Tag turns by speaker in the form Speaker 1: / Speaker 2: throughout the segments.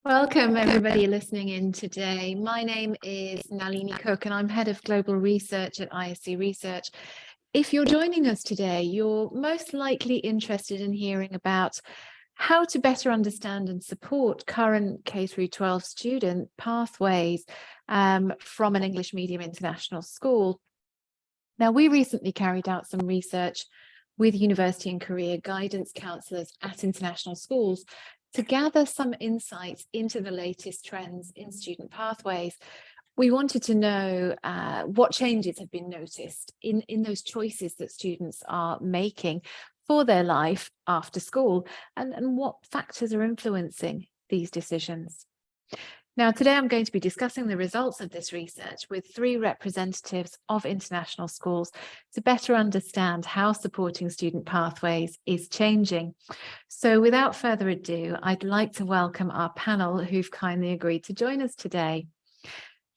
Speaker 1: Welcome everybody listening in today. My name is Nalini Cook and I'm Head of Global Research at ISC Research. If you're joining us today, you're most likely interested in hearing about how to better understand and support current K-12 student pathways from an English medium international school. Now, we recently carried out some research with university and career guidance counsellors at international schools to gather some insights into the latest trends in student pathways. We wanted to know what changes have been noticed in those choices that students are making for their life after school, and what factors are influencing these decisions. Now, today I'm going to be discussing the results of this research with three representatives of international schools to better understand how supporting student pathways is changing. So without further ado, I'd like to welcome our panel who've kindly agreed to join us today.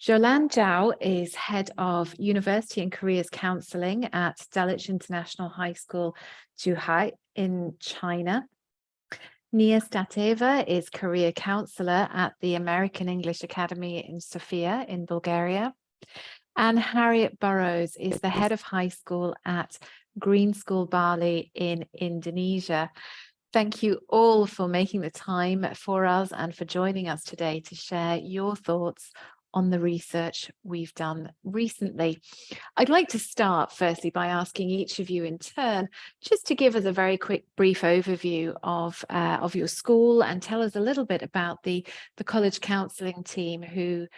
Speaker 1: Zholan Zhao is Head of University and Careers Counselling at Dulwich International High School, Zhuhai in China. Nia Stateva is Career Counsellor at the American English Academy in Sofia in Bulgaria. And Harriet Burrows is the Head of High School at Green School Bali in Indonesia. Thank you all for making the time for us and for joining us today to share your thoughts on the research we've done recently. I'd like to start firstly by asking each of you in turn just to give us a very quick brief overview of your school and tell us a little bit about the college counselling team who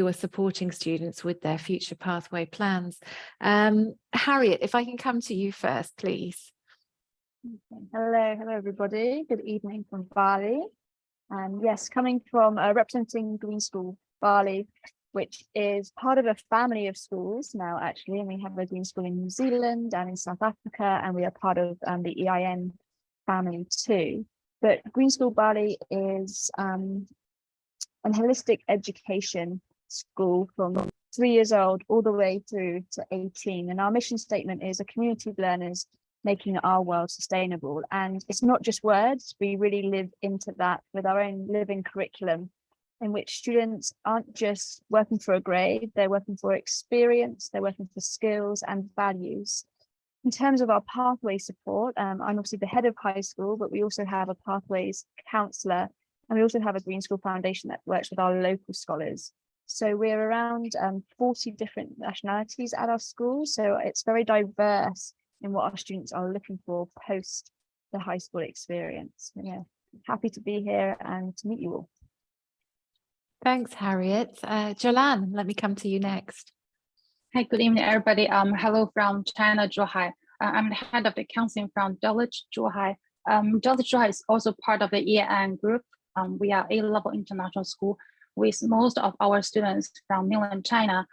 Speaker 1: are supporting students with their future pathway plans. Harriet, if I can come to you first, please.
Speaker 2: Hello everybody. Good evening from Bali. And yes, coming from representing Green School Bali, which is part of a family of schools now actually, and we have a Green School in New Zealand and in South Africa, and we are part of the EIN family too. But Green School Bali is an holistic education school from 3 years old all the way through to 18, and our mission statement is a community of learners making our world sustainable. And it's not just words, we really live into that with our own living curriculum, in which students aren't just working for a grade, they're working for experience, they're working for skills and values. In terms of our pathway support, I'm obviously the head of high school, but we also have a pathways counsellor, and we also have a Green School Foundation that works with our local scholars. So we're around 40 different nationalities at our school, so it's very diverse in what our students are looking for post the high school experience. So, yeah, happy to be here and to meet you all.
Speaker 1: Thanks, Harriet. Zholan, let me come to you next.
Speaker 3: Hi, good evening, everybody. Hello from China, Zhuhai. I'm the head of the counseling from Dulwich, Zhuhai. Dulwich, Zhuhai is also part of the EIN group. We are A-level international school with most of our students from mainland China.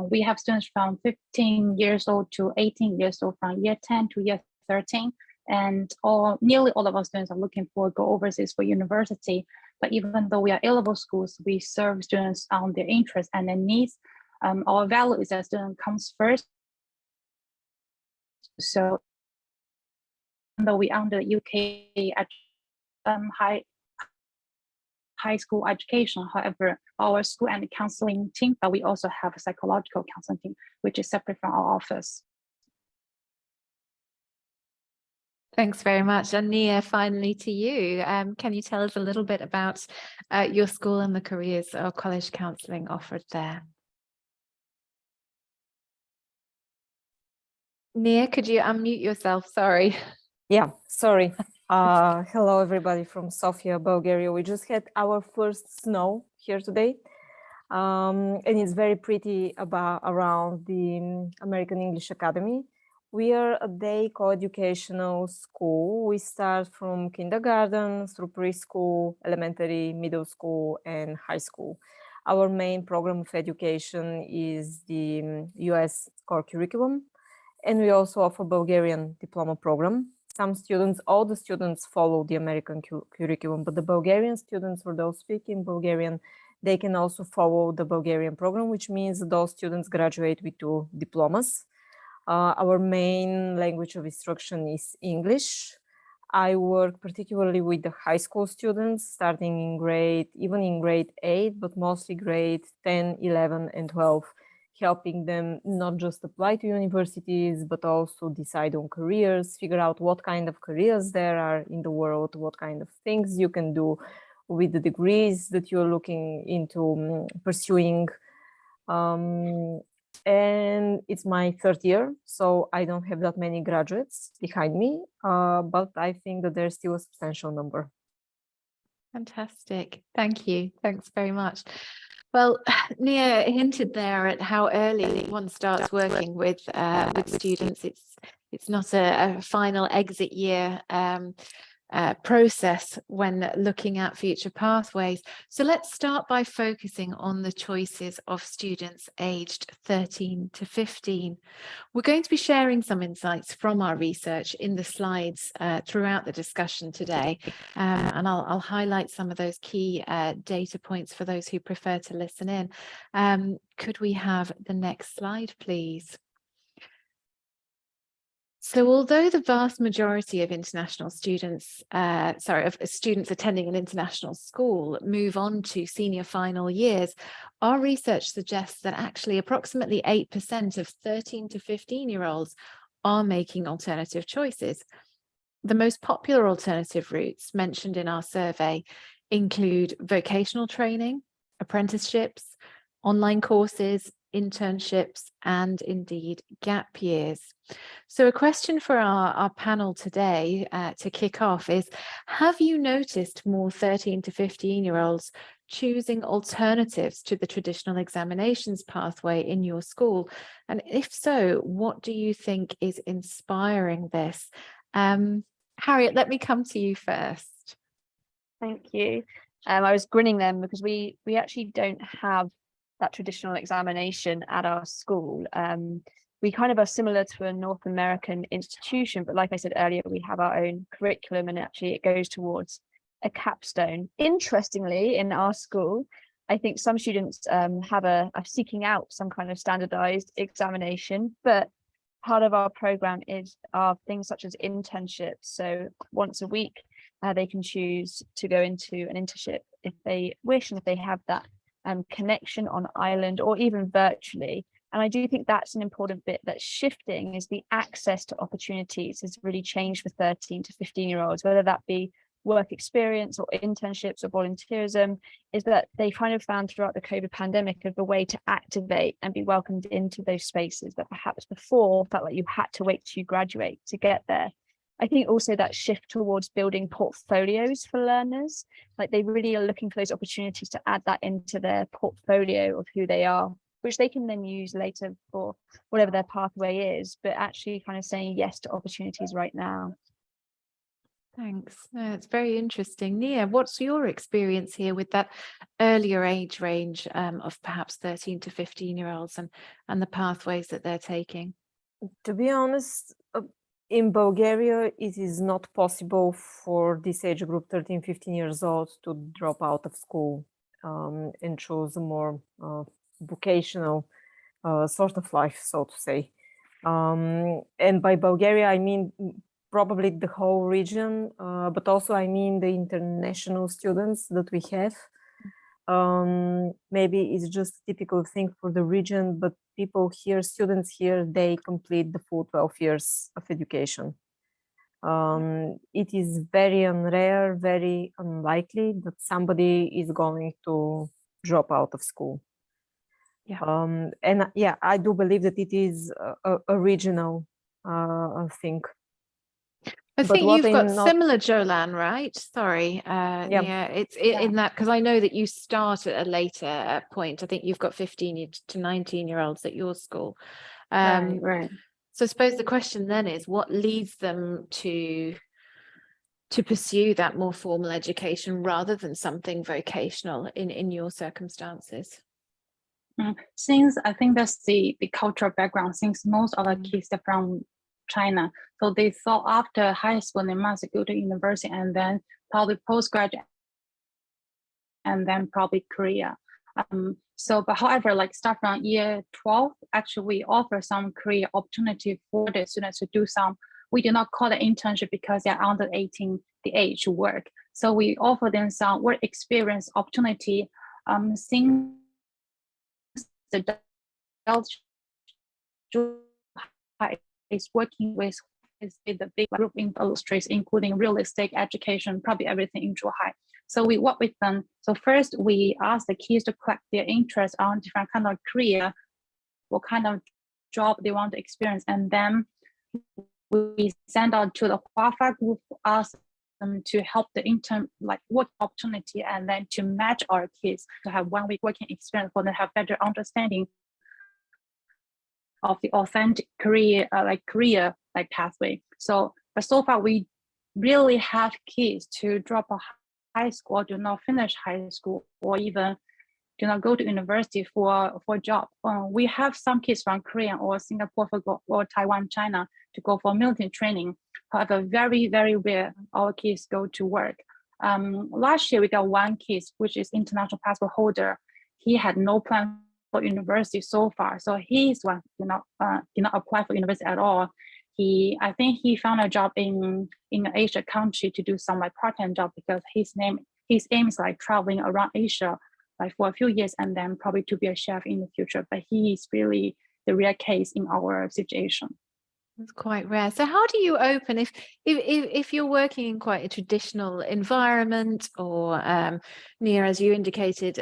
Speaker 3: We have students from 15 years old to 18 years old, from year 10 to year 13. And nearly all of our students are looking for go overseas for university. But even though we are A-level schools, we serve students on their interests and their needs. Our value is that student comes first. So though we under UK high school education, however, our school and counseling team, but we also have a psychological counseling team, which is separate from our office.
Speaker 1: Thanks very much. And Nia, finally to you. Can you tell us a little bit about your school and the careers or college counselling offered there? Nia, could you unmute yourself? Sorry.
Speaker 4: Yeah, sorry. Hello, everybody from Sofia, Bulgaria. We just had our first snow here today. And it's very pretty around the American English Academy. We are a day co-educational school. We start from kindergarten through preschool, elementary, middle school, and high school. Our main program of education is the US core curriculum, and we also offer Bulgarian diploma program. All the students follow the American curriculum, but the Bulgarian students, for those speaking Bulgarian, they can also follow the Bulgarian program, which means those students graduate with 2 diplomas. Our main language of instruction is English. I work particularly with the high school students, starting even in grade 8, but mostly grade 10, 11, and 12, helping them not just apply to universities, but also decide on careers, figure out what kind of careers there are in the world, what kind of things you can do with the degrees that you're looking into pursuing. And it's my third year, so I don't have that many graduates behind me, but I think that there's still a substantial number.
Speaker 1: Fantastic. Thank you. Thanks very much. Well, Nia hinted there at how early one starts working with students. It's not a final exit year process when looking at future pathways. So let's start by focusing on the choices of students aged 13 to 15. We're going to be sharing some insights from our research in the slides throughout the discussion today, and I'll highlight some of those key data points for those who prefer to listen in. Could we have the next slide, please? So although the vast majority of international students, of students attending an international school move on to senior final years, our research suggests that actually approximately 8% of 13 to 15-year-olds are making alternative choices. The most popular alternative routes mentioned in our survey include vocational training, apprenticeships, online courses, internships, and indeed gap years. So a question for our panel today to kick off is, have you noticed more 13 to 15-year-olds choosing alternatives to the traditional examinations pathway in your school? And if so, what do you think is inspiring this? Harriet, let me come to you first.
Speaker 2: Thank you. I was grinning then because we actually don't have that traditional examination at our school. We kind of are similar to a North American institution, but like I said earlier, we have our own curriculum, and actually it goes towards a capstone. Interestingly, in our school, I think some students are seeking out some kind of standardized examination, but part of our program are things such as internships. So once a week, they can choose to go into an internship if they wish, and if they have that connection on island or even virtually. And I do think that's an important bit that's shifting, is the access to opportunities has really changed for 13 to 15-year-olds, whether that be work experience or internships or volunteerism, is that they kind of found throughout the COVID pandemic of a way to activate and be welcomed into those spaces that perhaps before felt like you had to wait till you graduate to get there. I think also that shift towards building portfolios for learners, like they really are looking for those opportunities to add that into their portfolio of who they are, which they can then use later for whatever their pathway is, but actually kind of saying yes to opportunities right now.
Speaker 1: Thanks. It's very interesting. Nia, what's your experience here with that earlier age range of perhaps 13 to 15-year-olds and the pathways that they're taking?
Speaker 4: To be honest, in Bulgaria, it is not possible for this age group, 13, 15 years old, to drop out of school and choose a more vocational sort of life, so to say. And by Bulgaria, I mean probably the whole region, but also I mean the international students that we have. Maybe it's just a typical thing for the region, but people here, students here, they complete the full 12 years of education. It is very rare, very unlikely that somebody is going to drop out of school.
Speaker 1: Yeah.
Speaker 4: And yeah, I do believe that it is a regional thing.
Speaker 1: I think you've got similar, Jolan, right? Sorry, yeah, it's in that, because I know that you start at a later point. I think you've got 15 to 19-year-olds at your school.
Speaker 3: Right.
Speaker 1: So I suppose the question then is, what leads them to pursue that more formal education rather than something vocational in your circumstances?
Speaker 3: Since I think that's the cultural background, since most of the kids are from China, so they thought after high school they must go to university and then probably postgraduate and then probably Korea. But however, like start from year 12, actually we offer some career opportunity for the students to do some we do not call it internship because they're under 18 the age to work. So we offer them some work experience opportunity. Since the is working with the big group in industries, including real estate, education, probably everything in Zhuhai. So we work with them. So first we ask the kids to collect their interest on different kind of career, what kind of job they want to experience, and then we send out to the Huafa group, ask them to help the intern like work opportunity, and then to match our kids to have 1 week working experience for them to have better understanding of the authentic career pathway. So but so far we really have kids to drop a high school, do not finish high school, or even do not go to university for a job. We have some kids from Korea or Singapore or Taiwan, China to go for military training. However, very, very rare our kids go to work. Last year we got one kid, which is international passport holder. He had no plan for university so far, so he's one did not apply for university at all. I think he found a job in an Asia country to do some like part-time job, because his aim is like traveling around Asia like for a few years and then probably to be a chef in the future. But he is really the rare case in our situation.
Speaker 1: It's quite rare. So how do you open if you're working in quite a traditional environment, or Nia, as you indicated,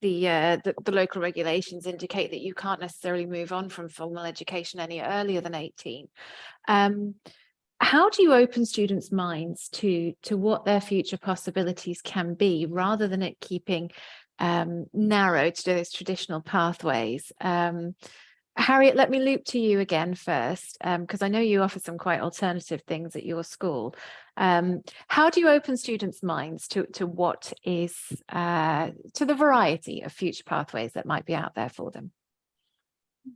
Speaker 1: the local regulations indicate that you can't necessarily move on from formal education any earlier than 18. How do you open students' minds to what their future possibilities can be, rather than it keeping narrow to those traditional pathways? Harriet, let me loop to you again first, because I know you offer some quite alternative things at your school. How do you open students' minds to what is to the variety of future pathways that might be out there for them?
Speaker 2: I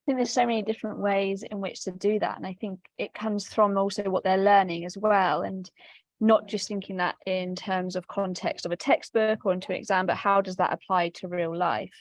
Speaker 2: think there's so many different ways in which to do that, and I think it comes from also what they're learning as well, and not just thinking that in terms of context of a textbook or into an exam, but how does that apply to real life?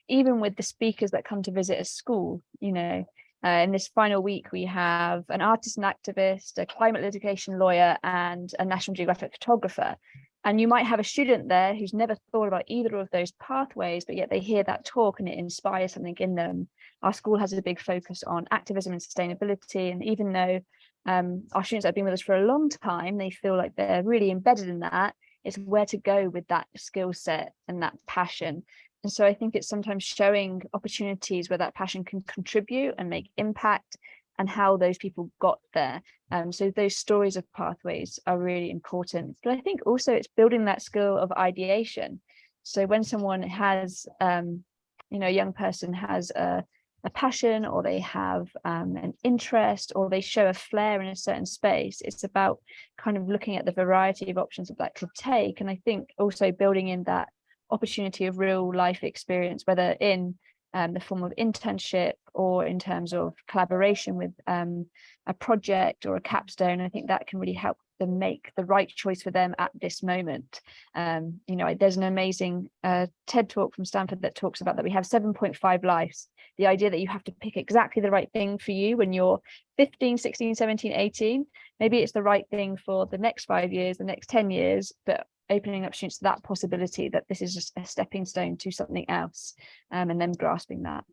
Speaker 2: Even with the speakers that come to visit a school, you know, in this final week we have an artist and activist, a climate litigation lawyer, and a National Geographic photographer. And you might have a student there who's never thought about either of those pathways, but yet they hear that talk and it inspires something in them. Our school has a big focus on activism and sustainability, and even though our students have been with us for a long time, they feel like they're really embedded in that. It's where to go with that skill set and that passion. And so I think it's sometimes showing opportunities where that passion can contribute and make impact, and how those people got there. So those stories of pathways are really important. But I think also it's building that skill of ideation. So when someone has, you know, a young person has a passion, or they have an interest, or they show a flair in a certain space, it's about kind of looking at the variety of options that that could take. And I think also building in that opportunity of real life experience, whether in the form of internship or in terms of collaboration with a project or a capstone. I think that can really help them make the right choice for them at this moment. You know, there's an amazing TED talk from Stanford that talks about that we have 7.5 lives. The idea that you have to pick exactly the right thing for you when you're 15, 16, 17, 18, maybe it's the right thing for the next 5 years, the next 10 years, but opening up students to that possibility that this is just a stepping stone to something else, and then grasping that.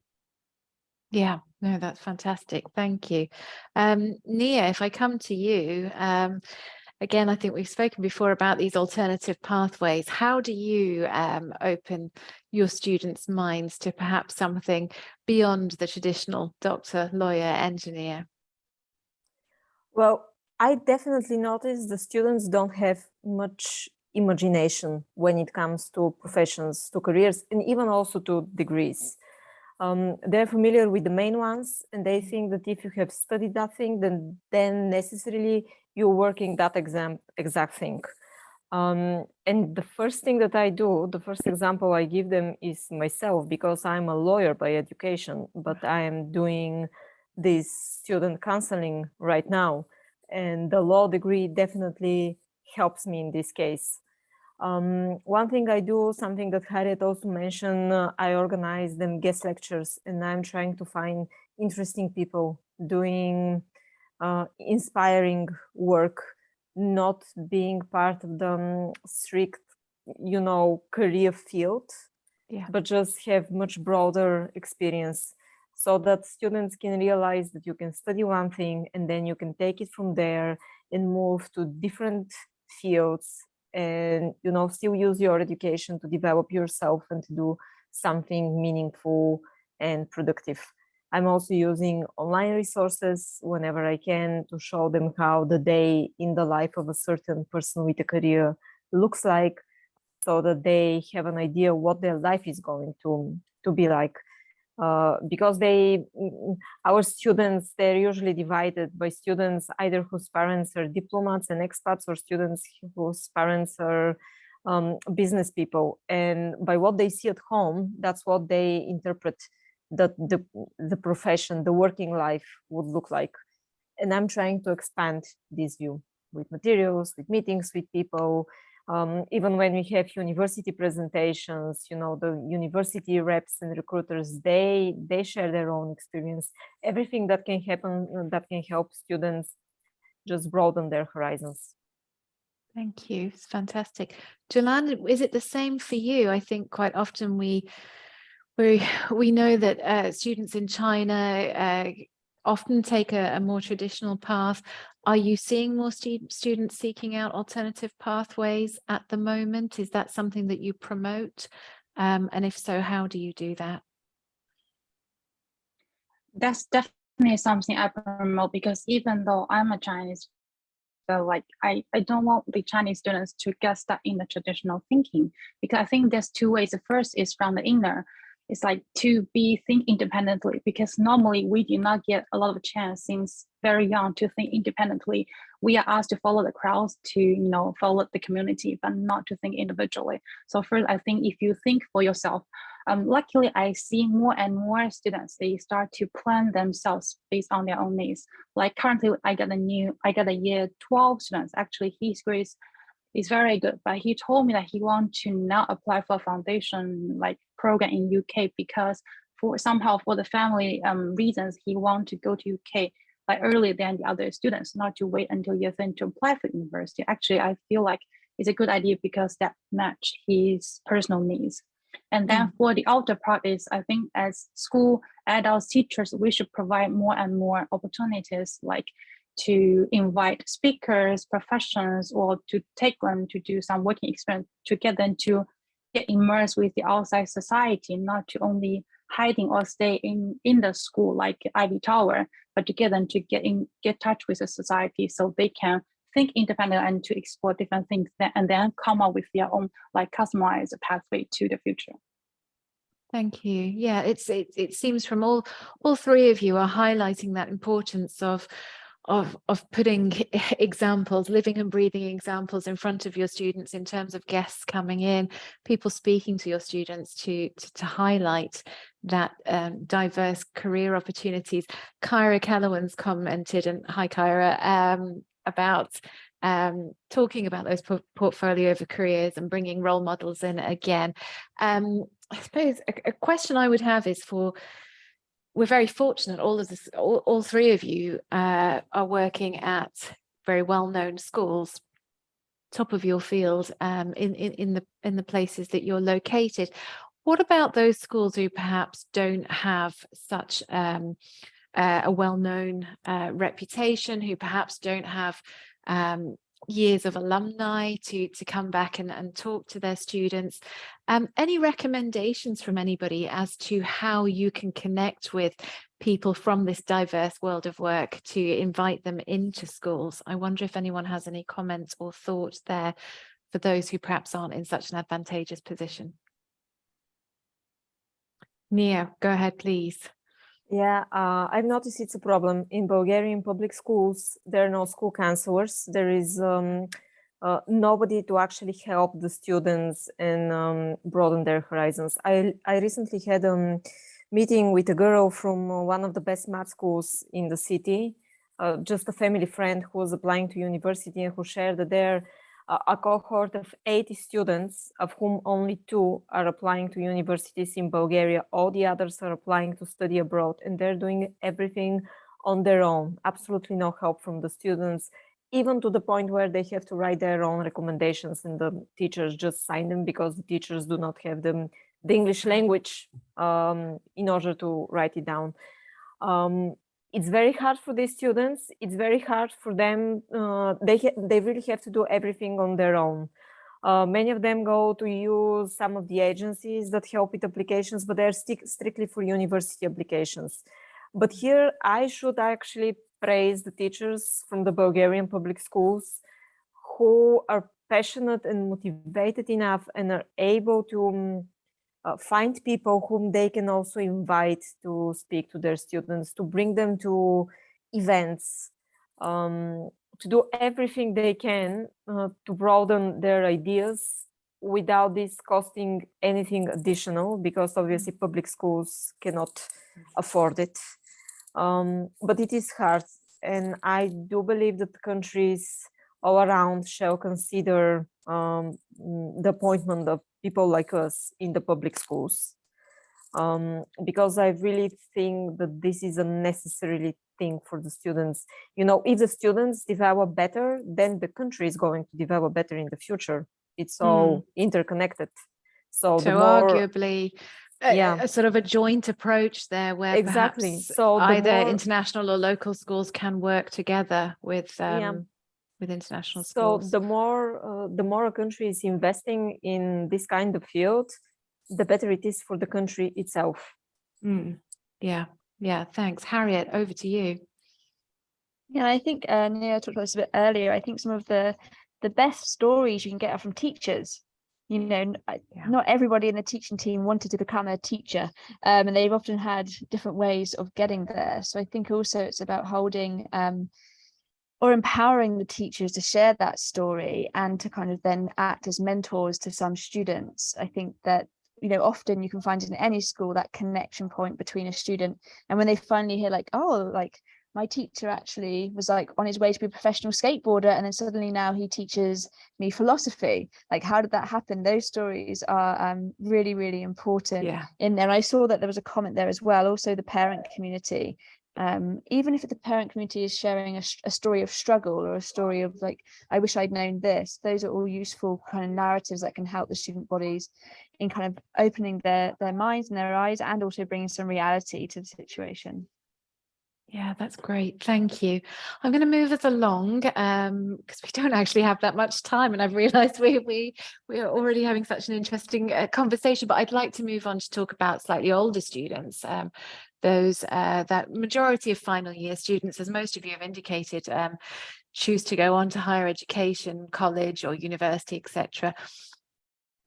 Speaker 1: Yeah, no, that's fantastic. Thank you. Nia, if I come to you, again, I think we've spoken before about these alternative pathways. How do you open your students' minds to perhaps something beyond the traditional doctor, lawyer, engineer?
Speaker 4: Well, I definitely notice the students don't have much imagination when it comes to professions, to careers, and even also to degrees. They're familiar with the main ones, and they think that if you have studied that thing, then necessarily you're working that exact thing. And the first thing that I do, the first example I give them is myself, because I'm a lawyer by education, but I am doing this student counseling right now. And the law degree definitely helps me in this case. One thing I do, something that Harriet also mentioned, I organize them guest lectures, and I'm trying to find interesting people doing inspiring work, not being part of the strict, career field, but just have much broader experience, so that students can realize that you can study one thing and then you can take it from there and move to different fields and, still use your education to develop yourself and to do something meaningful and productive. I'm also using online resources whenever I can to show them how the day in the life of a certain person with a career looks like, so that they have an idea what their life is going to be like. Because our students, they're usually divided by students either whose parents are diplomats and expats, or students whose parents are business people. And by what they see at home, that's what they interpret that the profession, the working life would look like. And I'm trying to expand this view with materials, with meetings with people. Even when we have university presentations, the university reps and recruiters, they share their own experience. Everything that can happen, that can help students just broaden their horizons.
Speaker 1: Thank you. It's fantastic. Jolanda, is it the same for you? I think quite often we know that students in China often take a more traditional path. Are you seeing more students seeking out alternative pathways at the moment? Is that something that you promote? And if so, how do you do that?
Speaker 3: That's definitely something I promote, because even though I'm a Chinese, but I don't want the Chinese students to get stuck in the traditional thinking, because I think there's two ways. The first is from the inner. It's like to think independently, because normally we do not get a lot of chance since very young to think independently. We are asked to follow the crowds, to follow the community, but not to think individually. So first, I think if you think for yourself, luckily I see more and more students, they start to plan themselves based on their own needs. Like currently, I got a year 12 students. Actually, his grades is very good, but he told me that he wants to now apply for a foundation program in UK, because for the family reasons, he wants to go to UK earlier than the other students, not to wait until year 10 to apply for university. Actually, I feel like it's a good idea because that match his personal needs. And then for the outer part is, I think as school adults, teachers, we should provide more and more opportunities, to invite speakers, professionals, or to take them to do some working experience, to get them to get immersed with the outside society, not to only hiding or stay in the school like Ivy Tower, but to get them to get touch with the society, so they can think independent and to explore different things, and then come up with their own customized pathway to the future.
Speaker 1: Thank you. Yeah, it seems from all three of you are highlighting that importance of putting examples, living and breathing examples in front of your students in terms of guests coming in, people speaking to your students to highlight that diverse career opportunities. Kyra Kellerman's commented, and hi Kyra, about talking about those portfolio of careers and bringing role models in again. I suppose a question I would have is we're very fortunate, all three of you are working at very well-known schools, top of your field, in the places that you're located. What about those schools who perhaps don't have such a well-known reputation, who perhaps don't have years of alumni to come back and talk to their students? Any recommendations from anybody as to how you can connect with people from this diverse world of work to invite them into schools? I wonder if anyone has any comments or thoughts there for those who perhaps aren't in such an advantageous position. Nia, go ahead, please.
Speaker 4: Yeah, I've noticed it's a problem. In Bulgarian public schools, there are no school counselors. There is nobody to actually help the students and broaden their horizons. I recently had a meeting with a girl from one of the best math schools in the city, just a family friend who was applying to university, and who shared that they're a cohort of 80 students, of whom only 2 are applying to universities in Bulgaria. All the others are applying to study abroad, and they're doing everything on their own, absolutely no help from the students, even to the point where they have to write their own recommendations and the teachers just sign them because the teachers do not have the English language in order to write it down. It's very hard for these students. It's very hard for them. They really have to do everything on their own. Many of them go to use some of the agencies that help with applications, but they're strictly for university applications. But here I should actually praise the teachers from the Bulgarian public schools who are passionate and motivated enough and are able to find people whom they can also invite to speak to their students, to bring them to events, to do everything they can to broaden their ideas without this costing anything additional, because obviously public schools cannot afford it. But it is hard, and I do believe that countries all around shall consider the appointment of people like us in the public schools, because I really think that this is a necessary thing for the students. You know, if the students develop better, then the country is going to develop better in the future. It's all interconnected. So the more,
Speaker 1: arguably a sort of a joint approach there where
Speaker 4: exactly,
Speaker 1: perhaps
Speaker 4: so
Speaker 1: either international or local schools can work together with international schools.
Speaker 4: So the more a country is investing in this kind of field, the better it is for the country itself.
Speaker 1: Yeah, thanks. Harriet, over to you.
Speaker 2: Yeah, I think Nia talked about this a bit earlier. I think some of the best stories you can get are from teachers. You know, not everybody in the teaching team wanted to become a teacher, and they've often had different ways of getting there. So I think also it's about holding or empowering the teachers to share that story and to kind of then act as mentors to some students. I think that, you know, often you can find in any school that connection point between a student, and when they finally hear like, oh, like my teacher actually was like on his way to be a professional skateboarder, and then suddenly now he teaches me philosophy. Like, how did that happen? Those stories are really, really important in there. I saw that there was a comment there as well. Also, the parent community. Even if the parent community is sharing a story of struggle or a story of like, I wish I'd known this, those are all useful kind of narratives that can help the student bodies in kind of opening their minds and their eyes, and also bringing some reality to the situation.
Speaker 1: Yeah, that's great. Thank you. I'm going to move us along because we don't actually have that much time, and I've realized we are already having such an interesting conversation, but I'd like to move on to talk about slightly older students, those that majority of final year students, as most of you have indicated, choose to go on to higher education, college or university, etc.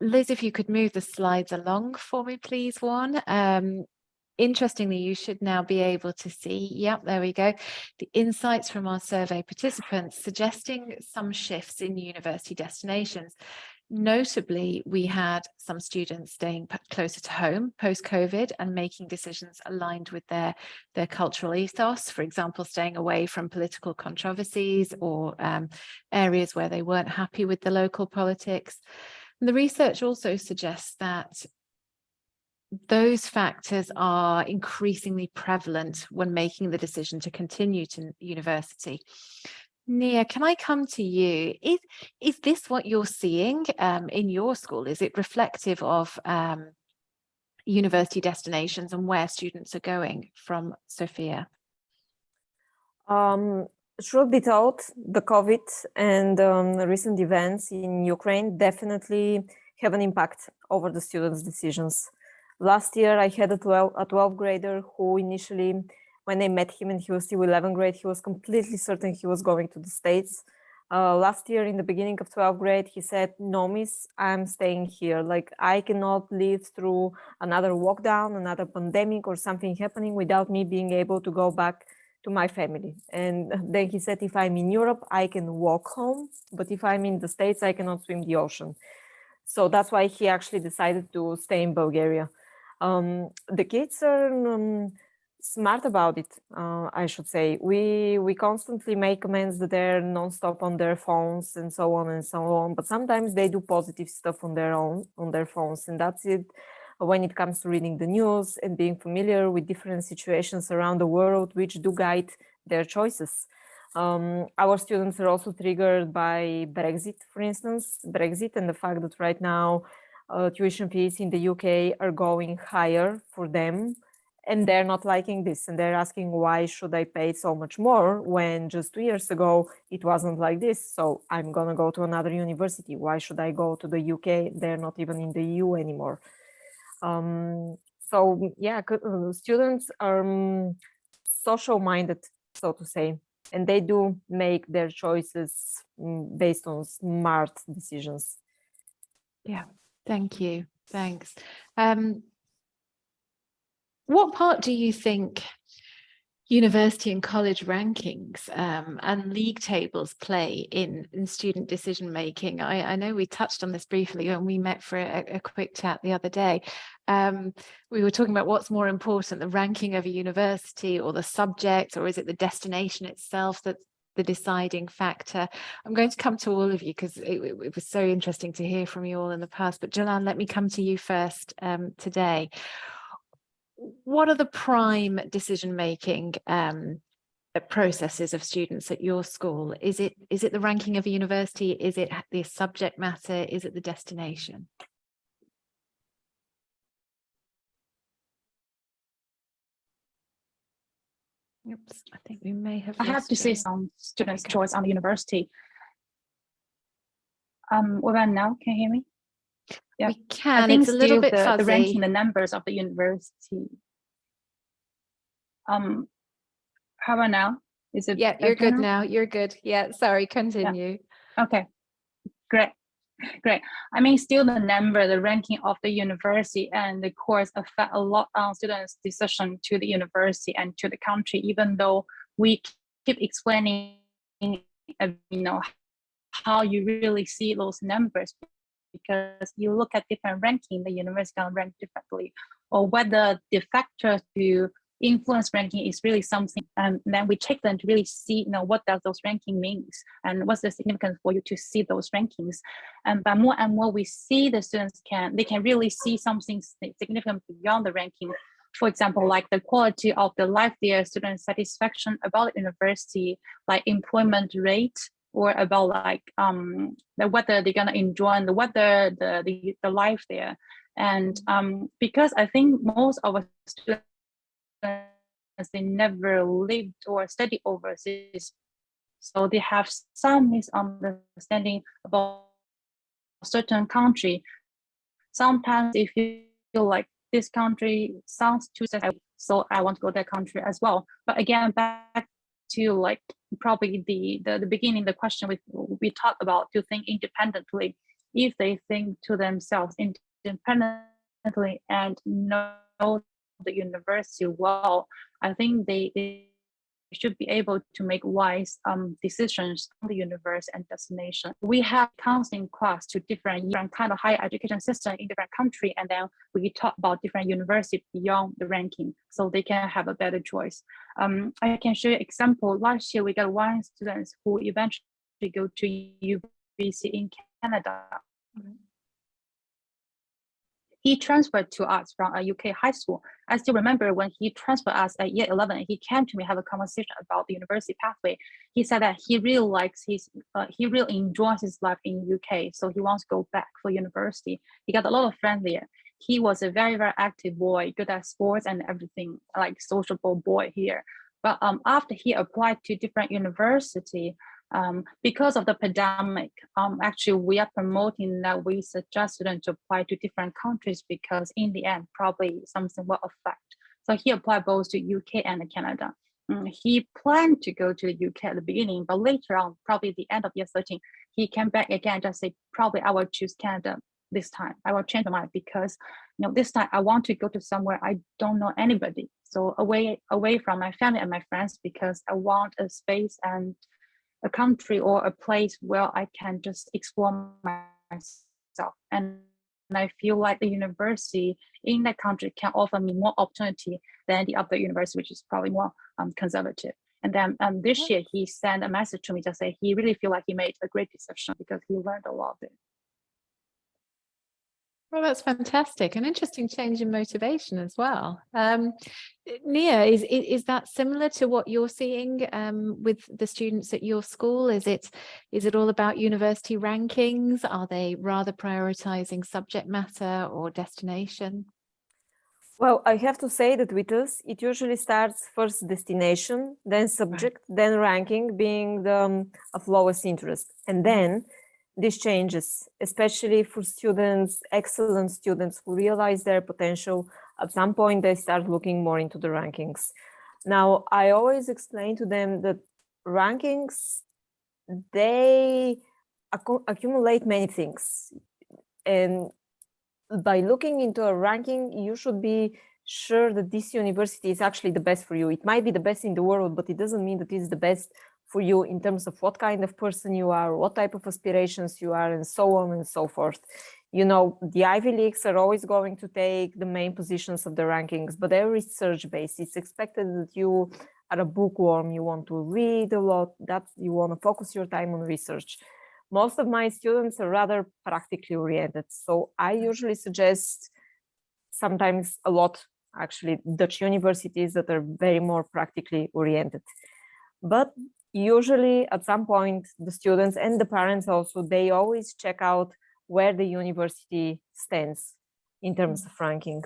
Speaker 1: Liz, if you could move the slides along for me, please, Juan. Interestingly, you should now be able to see, yep, there we go, the insights from our survey participants suggesting some shifts in university destinations. Notably, we had some students staying closer to home post-COVID and making decisions aligned with their cultural ethos, for example, staying away from political controversies or areas where they weren't happy with the local politics. And the research also suggests that those factors are increasingly prevalent when making the decision to continue to university. Nia, can I come to you? Is this what you're seeing in your school? Is it reflective of university destinations and where students are going from Sofia?
Speaker 4: Truth be told, the COVID and recent events in Ukraine definitely have an impact over the students' decisions. Last year, I had a 12th grader who initially, when I met him and he was still 11th grade, he was completely certain he was going to the States. Last year, in the beginning of 12th grade, he said, no, miss, I'm staying here. Like, I cannot live through another lockdown, another pandemic or something happening without me being able to go back to my family. And then he said, if I'm in Europe, I can walk home, but if I'm in the States, I cannot swim the ocean. So that's why he actually decided to stay in Bulgaria. The kids are smart about it, I should say. We constantly make comments that they're nonstop on their phones and so on and so on, but sometimes they do positive stuff on their phones, and that's it. when it comes to reading the news and being familiar with different situations around the world, which do guide their choices. Our students are also triggered by Brexit, for instance, Brexit and the fact that right now tuition fees in the UK are going higher for them, and they're not liking this, and they're asking, why should I pay so much more when just 2 years ago it wasn't like this? So I'm gonna go to another university. Why should I go to the UK? They're not even in the EU anymore. So yeah, students are social minded, so to say, and they do make their choices based on smart decisions.
Speaker 1: Yeah, thank you. Thanks. What part do you think university and college rankings and league tables play in student decision making? I know we touched on this briefly when we met for a quick chat the other day. We were talking about what's more important, the ranking of a university or the subject, or is it the destination itself that's the deciding factor? I'm going to come to all of you because it was so interesting to hear from you all in the past. But Jalan, let me come to you first today. What are the prime decision-making processes of students at your school? Is it the ranking of a university? Is it the subject matter? Is it the destination? Oops, I think we may have.
Speaker 3: I have to say some students' choice on the university. What about now? Can you hear me? Yeah,
Speaker 1: we can.
Speaker 3: I think
Speaker 1: it's a little bit
Speaker 3: the
Speaker 1: fuzzy.
Speaker 3: ranking, the numbers of the university. How about now? Is it?
Speaker 1: Yeah, you're good now. You're good. Yeah, sorry. Continue.
Speaker 3: Yeah. Okay, great. I mean, still the number, the ranking of the university and the course affect a lot on students' decision to the university and to the country, even though we keep explaining, how you really see those numbers, because you look at different ranking, the university can rank differently, or whether the factor to influence ranking is really something, and then we check them to really see, what does those ranking means and what's the significance for you to see those rankings. And by more and more we see, the students can really see something significant beyond the ranking. For example, like the quality of the life there, student satisfaction about university, like employment rate, or about like the whether they're gonna enjoy the weather, the life there. And because I think most of our students, they never lived or studied overseas, so they have some misunderstanding about a certain country. Sometimes they feel like this country sounds too sensitive, so I want to go to that country as well. But again, back to like probably the beginning, the question we talked about, to think independently. If they think to themselves independently and know the university well, I think they should be able to make wise decisions on the university and destination. We have counseling class to different kind of higher education system in different country, and then we talk about different universities beyond the ranking, so they can have a better choice. I can show you an example. Last year we got one student who eventually go to UBC in Canada. He transferred to us from a UK high school. I still remember when he transferred us at year 11, he came to me, have a conversation about the university pathway. He said that he really likes he really enjoys his life in UK, so he wants to go back for university. He got a lot of friends there. He was a very, very active boy, good at sports and everything, like sociable boy here. But after he applied to different university, because of the pandemic, actually we are promoting that we suggest students to apply to different countries, because in the end, probably something will affect. So he applied both to UK and Canada. He planned to go to the UK at the beginning, but later on, probably the end of year 13, he came back again, just say, probably I will choose Canada this time. I will change my mind, because this time I want to go to somewhere I don't know anybody. So away from my family and my friends, because I want a space and a country or a place where I can just explore myself. And I feel like the university in that country can offer me more opportunity than the other university, which is probably more conservative. And then this year he sent a message to me to say he really feel like he made a great decision because he learned a lot of it.
Speaker 1: Well, that's fantastic. An interesting change in motivation as well. Nia, is that similar to what you're seeing with the students at your school? Is it all about university rankings? Are they rather prioritizing subject matter or destination?
Speaker 4: Well, I have to say that with us, it usually starts first destination, then subject, then ranking being the of lowest interest. And then this changes, especially for students, excellent students who realize their potential. At some point, they start looking more into the rankings. Now, I always explain to them that rankings, they accumulate many things. And by looking into a ranking, you should be sure that this university is actually the best for you. It might be the best in the world, but it doesn't mean that it's the best for you in terms of what kind of person you are, what type of aspirations you are, and so on and so forth. You know, the Ivy Leagues are always going to take the main positions of the rankings, but they're research-based. It's expected that you are a bookworm, you want to read a lot, that you want to focus your time on research. Most of my students are rather practically oriented. So I usually suggest sometimes a lot, actually, Dutch universities that are very more practically oriented. But usually at some point, the students and the parents also, they always check out where the university stands in terms of ranking.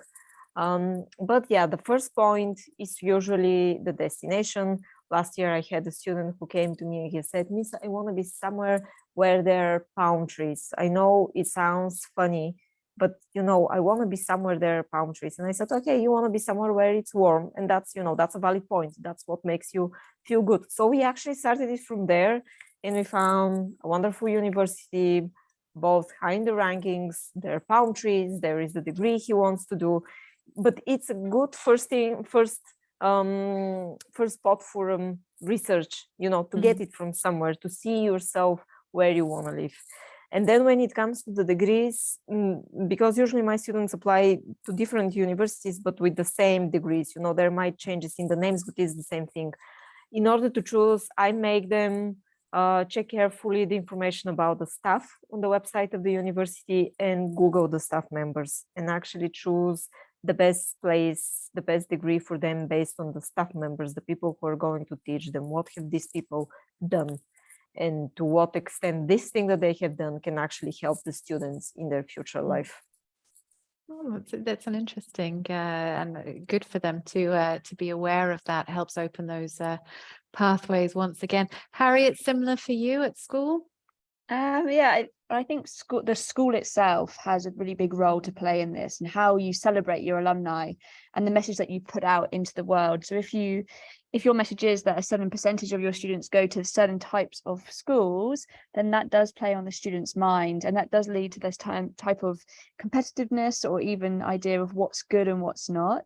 Speaker 4: But yeah, the first point is usually the destination. Last year, I had a student who came to me and he said, Miss, I want to be somewhere where there are palm trees. I know it sounds funny, but you know, I want to be somewhere there are palm trees. And I said, okay, you want to be somewhere where it's warm. And that's, you know, that's a valid point. That's what makes you feel good. So we actually started it from there and we found a wonderful university, both high in the rankings, there are palm trees, there is the degree he wants to do, but it's a good first spot for research, you know, to get it from somewhere, to see yourself where you want to live. And then when it comes to the degrees, because usually my students apply to different universities, but with the same degrees, you know, there might changes in the names, but it's the same thing. In order to choose, I make them check carefully the information about the staff on the website of the university and Google the staff members and actually choose the best place, the best degree for them based on the staff members, the people who are going to teach them. What have these people done? And to what extent this thing that they have done can actually help the students in their future life.
Speaker 1: Oh, that's an interesting and good for them to be aware of that. Helps open those pathways once again. Harriet, similar for you at school?
Speaker 2: Yeah, I think the school itself has a really big role to play in this, and how you celebrate your alumni and the message that you put out into the world. So if your message is that a certain percentage of your students go to certain types of schools, then that does play on the student's mind, and that does lead to this type of competitiveness or even idea of what's good and what's not.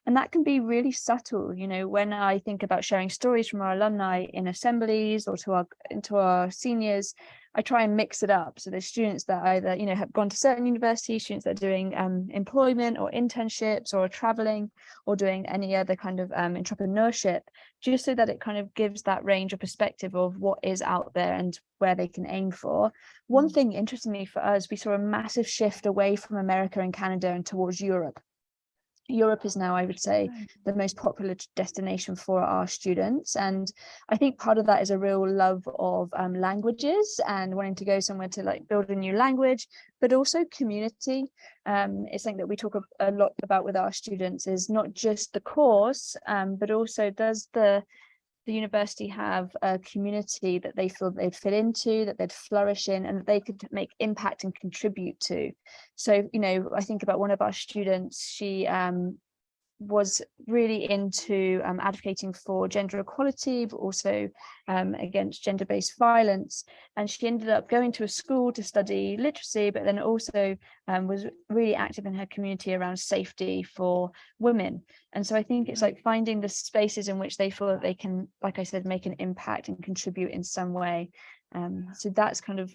Speaker 2: And that can be really subtle. You know, when I think about sharing stories from our alumni in assemblies or to our seniors, I try and mix it up. So there's students that either, you know, have gone to certain universities, students that are doing employment or internships or traveling or doing any other kind of entrepreneurship, just so that it kind of gives that range of perspective of what is out there and where they can aim for. One thing, interestingly for us, we saw a massive shift away from America and Canada and towards Europe. Europe is now, I would say, the most popular destination for our students. And I think part of that is a real love of languages and wanting to go somewhere to like build a new language, but also community. It's something that we talk a lot about with our students, is not just the course, but also does the university have a community that they feel they'd fit into, that they'd flourish in, and that they could make impact and contribute to. So, you know, I think about one of our students, she was really into advocating for gender equality, but also against gender-based violence. And she ended up going to a school to study literacy, but then also was really active in her community around safety for women. And so I think it's like finding the spaces in which they feel that they can, like I said, make an impact and contribute in some way. So that's kind of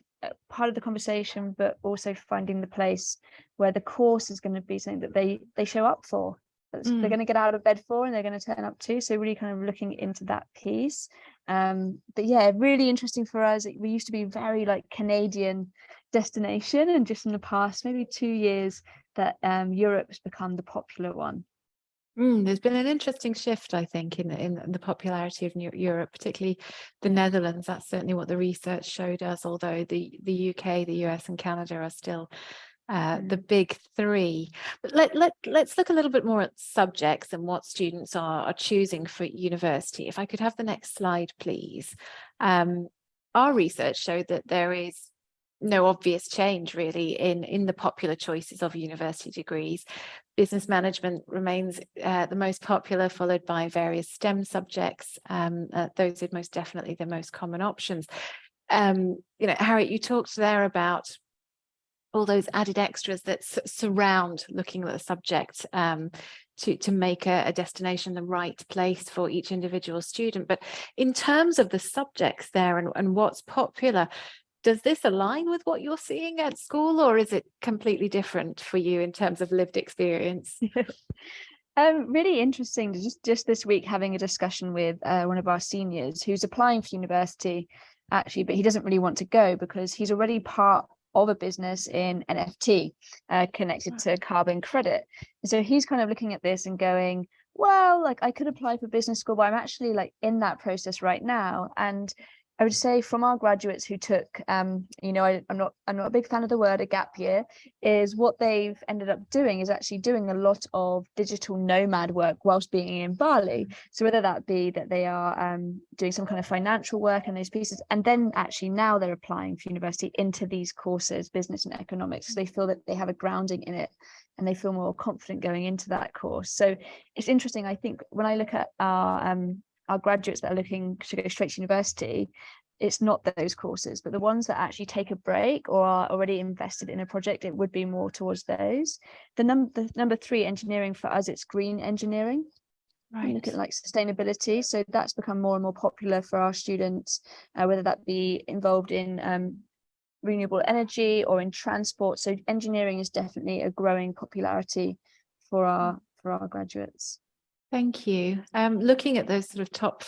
Speaker 2: part of the conversation, but also finding the place where the course is going to be something that they show up for. They're going to get out of bed for and they're going to turn up to. So really kind of looking into that piece. But yeah, really interesting for us. We used to be very like Canadian destination, and just in the past maybe 2 years that Europe has become the popular one.
Speaker 1: There's been an interesting shift, I think, in the popularity of Europe, particularly the Netherlands. That's certainly what the research showed us, although the UK, the US and Canada are still the big three. But let's look a little bit more at subjects and what students are choosing for university. If I could have the next slide, please. Our research showed that there is no obvious change really in the popular choices of university degrees. Business management remains the most popular, followed by various STEM subjects. Those are most definitely the most common options. Harriet, you talked there about all those added extras that surround looking at the subject to make a destination the right place for each individual student. But in terms of the subjects there and what's popular, does this align with what you're seeing at school, or is it completely different for you in terms of lived experience?
Speaker 2: Really interesting. Just this week having a discussion with one of our seniors who's applying for university actually, but he doesn't really want to go because he's already part of a business in NFT connected to carbon credit. And so he's kind of looking at this and going, well, like I could apply for business school, but I'm actually like in that process right now. And I would say from our graduates who took, I'm not a big fan of the word a gap year, is what they've ended up doing is actually doing a lot of digital nomad work whilst being in Bali. So whether that be that they are doing some kind of financial work in those pieces, and then actually now they're applying for university into these courses, business and economics, so they feel that they have a grounding in it and they feel more confident going into that course. So it's interesting. I think when I look at our graduates that are looking to go straight to university, it's not those courses, but the ones that actually take a break or are already invested in a project, it would be more towards those. The number 3, engineering, for us, it's green engineering. Right. We look at like sustainability. So that's become more and more popular for our students, whether that be involved in renewable energy or in transport. So engineering is definitely a growing popularity for our graduates.
Speaker 1: Thank you. Looking at those sort of top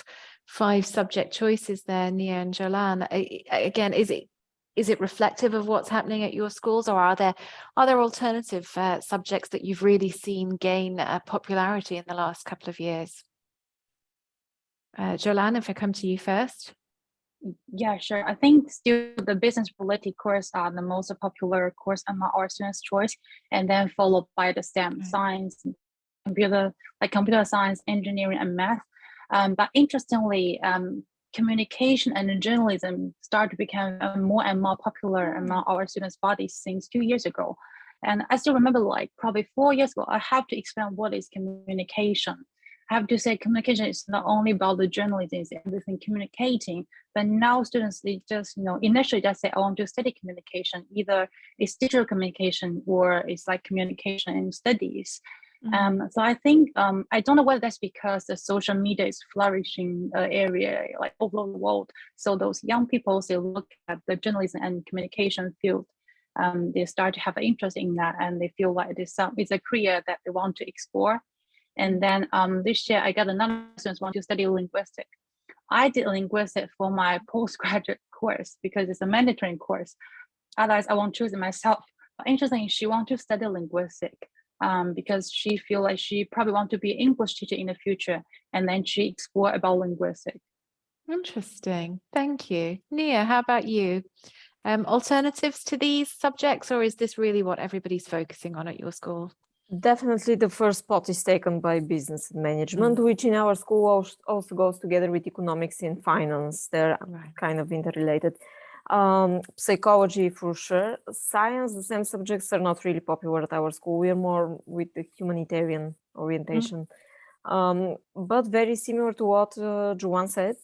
Speaker 1: 5 subject choices there, Nia and Jolan, again, is it reflective of what's happening at your schools, or are there alternative subjects that you've really seen gain popularity in the last couple of years? Jolan, if I come to you first.
Speaker 3: Yeah, sure. I think still the business related course are the most popular course among our students' choice, and then followed by the STEM, science, computer science, engineering, and math. But interestingly, communication and journalism start to become more and more popular among our students' bodies since 2 years ago. And I still remember, like probably 4 years ago, I have to explain what is communication. I have to say communication is not only about the journalism, it's everything communicating. But now students, they just, initially just say, I want to study communication. Either it's digital communication or it's like communication in studies. So I think, I don't know whether that's because the social media is flourishing area like all over the world. So those young people, they look at the journalism and communication field. They start to have an interest in that, and they feel like it's a career that they want to explore. And then this year I got another student want to study linguistics. I did linguistics for my postgraduate course because it's a mandatory course. Otherwise, I won't choose it myself. But interestingly, she wants to study linguistics because she feel like she probably want to be an English teacher in the future, and then she explore about linguistics.
Speaker 1: Interesting. Thank you. Nia, how about you? Alternatives to these subjects, or is this really what everybody's focusing on at your school?
Speaker 4: Definitely the first spot is taken by business and management, which in our school also goes together with economics and finance. They're kind of interrelated. Psychology for sure. Science, the same subjects are not really popular at our school. We are more with the humanitarian orientation. But very similar to what Joan said,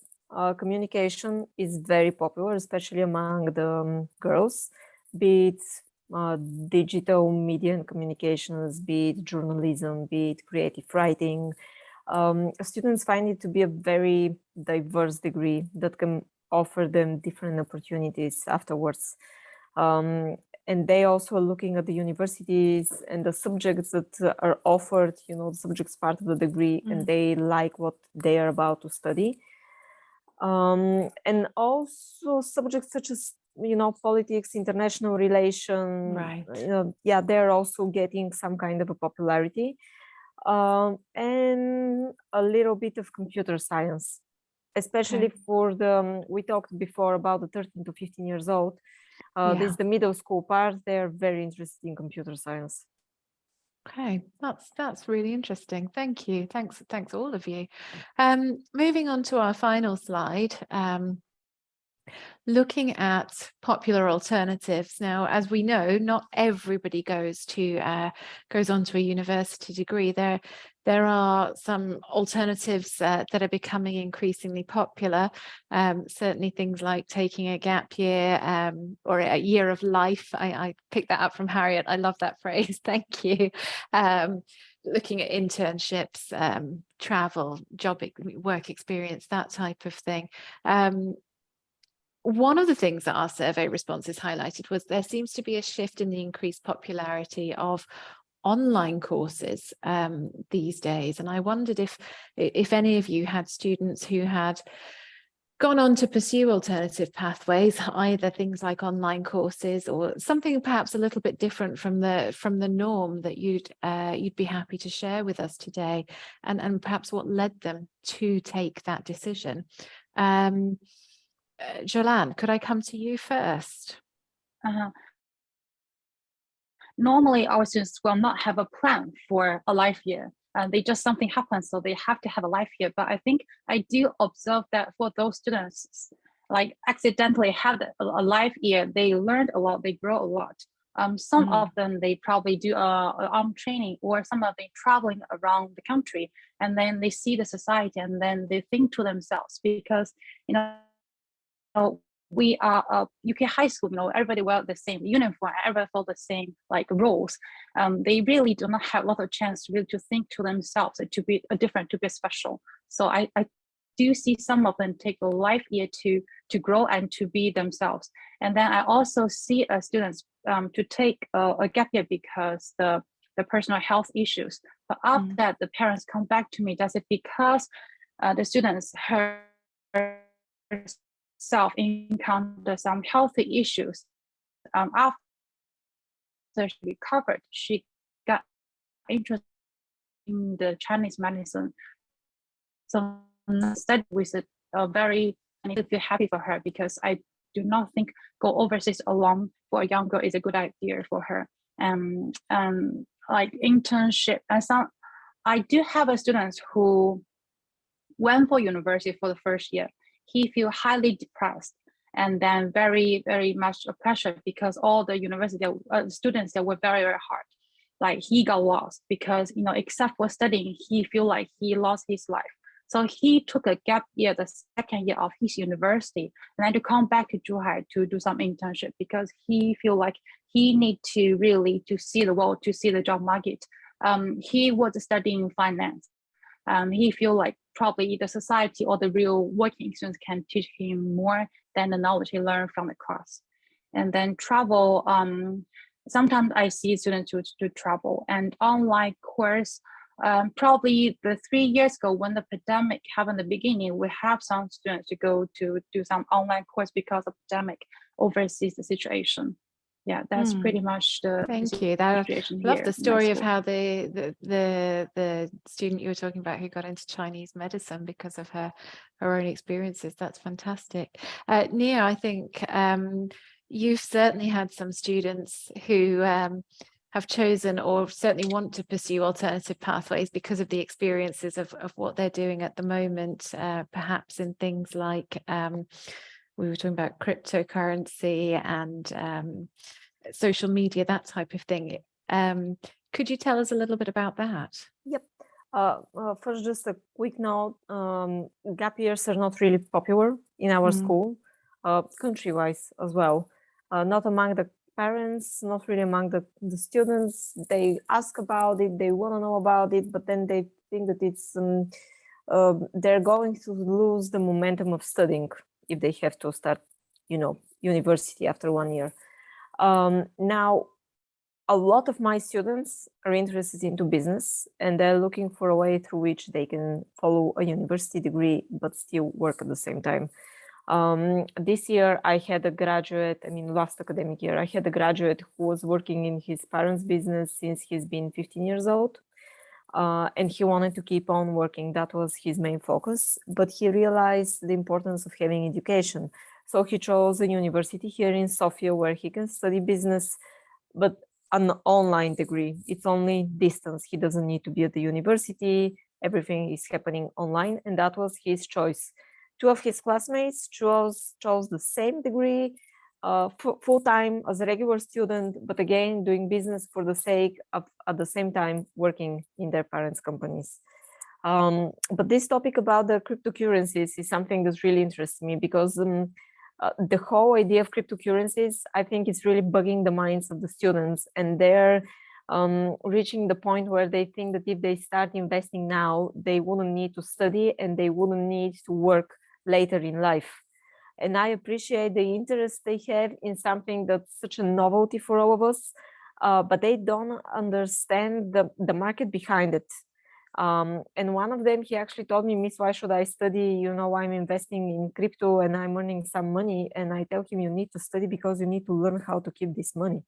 Speaker 4: communication is very popular, especially among the girls, be it digital media and communications, be it journalism, be it creative writing. Students find it to be a very diverse degree that can offer them different opportunities afterwards. And they also are looking at the universities and the subjects that are offered, the subjects part of the degree, and they like what they are about to study. And also subjects such as politics, international relation,
Speaker 1: Right.
Speaker 4: yeah, they're also getting some kind of a popularity, and a little bit of computer science, especially
Speaker 1: Okay.
Speaker 4: for the, we talked before about the 13 to 15 years old. This
Speaker 1: Yeah.
Speaker 4: is the middle school part. They're very interested in computer science.
Speaker 1: Okay, that's really interesting. Thank you. Thanks all of you. Moving on to our final slide. Looking at popular alternatives. Now, as we know, not everybody goes on to a university degree. There are some alternatives that are becoming increasingly popular. Certainly things like taking a gap year or a year of life. I picked that up from Harriet. I love that phrase. Thank you. Looking at internships, travel, work experience, that type of thing. One of the things that our survey responses highlighted was there seems to be a shift in the increased popularity of online courses these days. And I wondered if any of you had students who had gone on to pursue alternative pathways, either things like online courses or something perhaps a little bit different from the norm that you'd be happy to share with us today, and perhaps what led them to take that decision. Jolan, could I come to you first?
Speaker 3: Normally, our students will not have a plan for a life year. They just something happens, so they have to have a life year. But I think I do observe that for those students, like accidentally have a life year, they learned a lot, they grow a lot. Some of them, they probably do arm training, or some of them traveling around the country, and then they see the society, and then they think to themselves, because we are a UK high school, everybody wear the same uniform, everybody follow the same rules. They really do not have a lot of chance really to think to themselves to be different, to be special. So I do see some of them take a life year to grow and to be themselves. And then I also see students to take a gap year because the personal health issues. But after that, the parents come back to me, does it because the students herself encountered some healthy issues. After she recovered, she got interested in the Chinese medicine. So study with it very, and I feel happy for her, because I do not think go overseas alone for a young girl is a good idea for her. Like internship, and I do have a student who went for university for the first year. He feel highly depressed, and then very, very much pressure, because all the university students that were very, very hard. Like he got lost because, except for studying, he feel like he lost his life. So he took a gap year, the second year of his university, and then to come back to Zhuhai to do some internship, because he feel like he need to really to see the world, to see the job market. He was studying finance. He feel like probably the society or the real working experience can teach him more than the knowledge he learned from the class. And then travel, sometimes I see students to travel, and online course, probably the 3 years ago when the pandemic happened in the beginning, we have some students to go to do some online course because of pandemic overseas the situation. Yeah, that's pretty much the
Speaker 1: Thank you. I
Speaker 3: situation
Speaker 1: love
Speaker 3: here
Speaker 1: the
Speaker 3: in my
Speaker 1: story of
Speaker 3: school.
Speaker 1: how the student you were talking about who got into Chinese medicine because of her own experiences. That's fantastic. Nia, I think you've certainly had some students who have chosen or certainly want to pursue alternative pathways because of the experiences of what they're doing at the moment, perhaps in things like we were talking about cryptocurrency and social media, that type of thing. Could you tell us a little bit about that?
Speaker 4: Yep. First, just a quick note, gap years are not really popular in our school, country-wise as well. Not among the parents, not really among the students. They ask about it, they want to know about it, but then they think that it's they're going to lose the momentum of studying if they have to start, university after 1 year. Now, a lot of my students are interested into business, and they're looking for a way through which they can follow a university degree but still work at the same time. This year I had a graduate, last academic year, I had a graduate who was working in his parents' business since he's been 15 years old. And he wanted to keep on working. That was his main focus, but he realized the importance of having education. So he chose a university here in Sofia where he can study business, but an online degree. It's only distance. He doesn't need to be at the university. Everything is happening online, and that was his choice. Two of his classmates chose the same degree, full-time as a regular student, but again, doing business for the sake of, at the same time, working in their parents' companies. But this topic about the cryptocurrencies is something that really interests me because the whole idea of cryptocurrencies, I think it's really bugging the minds of the students, and they're reaching the point where they think that if they start investing now, they wouldn't need to study and they wouldn't need to work later in life. And I appreciate the interest they have in something that's such a novelty for all of us, but they don't understand the market behind it. And one of them, he actually told me, Miss, why should I study? You know, I'm investing in crypto and I'm earning some money. And I tell him, you need to study because you need to learn how to keep this money.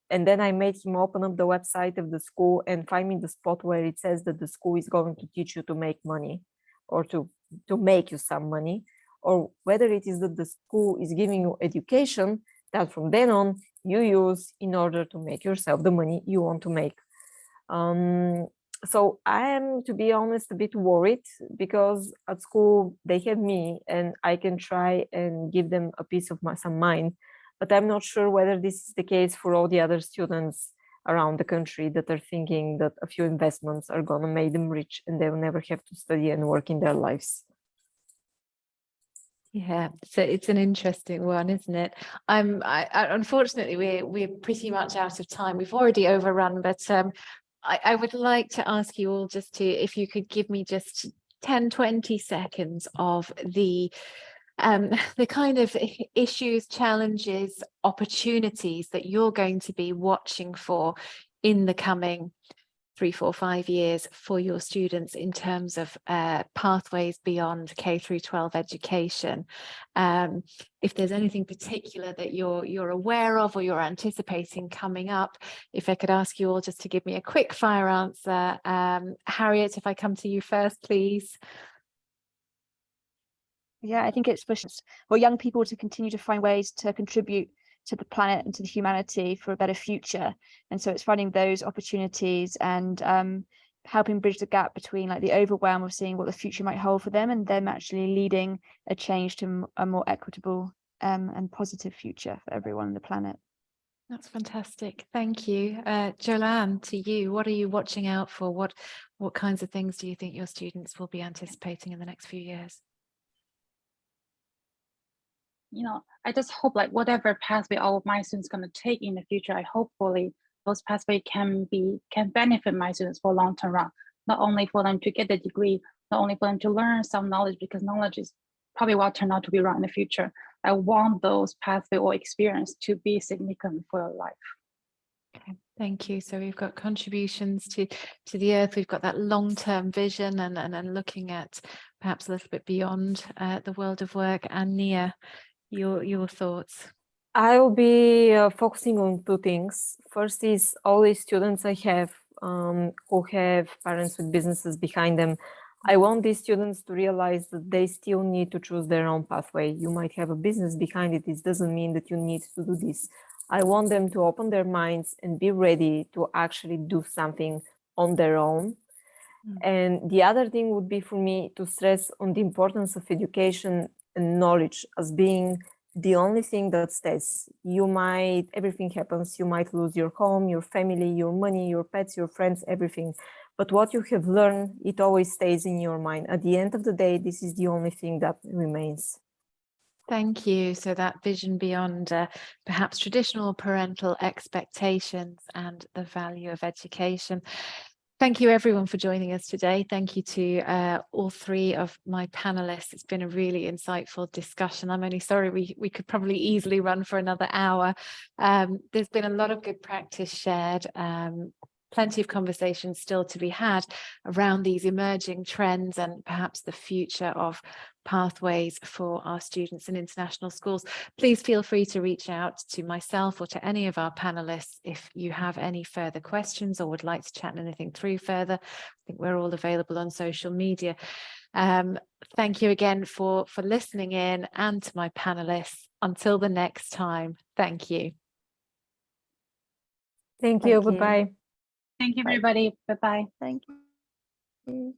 Speaker 4: And then I made him open up the website of the school and find me the spot where it says that the school is going to teach you to make money or to make you some money, or whether it is that the school is giving you education that from then on you use in order to make yourself the money you want to make. So I am, to be honest, a bit worried because at school they have me and I can try and give them a piece of some mind, but I'm not sure whether this is the case for all the other students around the country that are thinking that a few investments are going to make them rich and they will never have to study and work in their lives.
Speaker 1: Yeah, so it's an interesting one, isn't it? Unfortunately we're pretty much out of time. We've already overrun, but I would like to ask you all just to, if you could give me just 10-20 seconds of the kind of issues, challenges, opportunities that you're going to be watching for in the coming 3, 4, 5 years for your students in terms of pathways beyond K through 12 education. If there's anything particular that you're aware of or you're anticipating coming up, if I could ask you all just to give me a quick fire answer. Harriet, if I come to you first, please.
Speaker 2: Yeah, I think it's for young people to continue to find ways to contribute to the planet and to the humanity for a better future. And so it's finding those opportunities and helping bridge the gap between like the overwhelm of seeing what the future might hold for them and them actually leading a change to a more equitable and positive future for everyone on the planet.
Speaker 1: That's fantastic. Thank you. Jolanne, to you, what are you watching out for? What kinds of things do you think your students will be anticipating in the next few years?
Speaker 3: You know, I just hope like whatever pathway all of my students going to take in the future, I hopefully those pathways can benefit my students for long-term run, not only for them to get the degree, not only for them to learn some knowledge, because knowledge is probably what turn out to be wrong in the future. I want those pathway or experience to be significant for their life.
Speaker 1: Okay, thank you. So we've got contributions to the earth. We've got that long-term vision and looking at perhaps a little bit beyond the world of work. And Nia, your thoughts?
Speaker 4: I will be focusing on two things. First is all the students I have who have parents with businesses behind them. I want these students to realize that they still need to choose their own pathway. You might have a business behind it. This doesn't mean that you need to do this. I want them to open their minds and be ready to actually do something on their own. And the other thing would be for me to stress on the importance of education and knowledge as being the only thing that stays. Everything happens. You might lose your home, your family, your money, your pets, your friends, everything. But what you have learned, it always stays in your mind. At the end of the day, this is the only thing that remains.
Speaker 1: Thank you. So that vision beyond perhaps traditional parental expectations and the value of education. Thank you everyone for joining us today. Thank you to all three of my panelists. It's been a really insightful discussion. I'm only sorry we could probably easily run for another hour. There's been a lot of good practice shared. Plenty of conversations still to be had around these emerging trends and perhaps the future of pathways for our students in international schools. Please feel free to reach out to myself or to any of our panelists if you have any further questions or would like to chat anything through further. I think we're all available on social media. Thank you again for listening in, and to my panelists. Until the next time, thank you.
Speaker 4: Thank you. Goodbye.
Speaker 3: Thank you, everybody. Bye-bye.
Speaker 2: Thank you.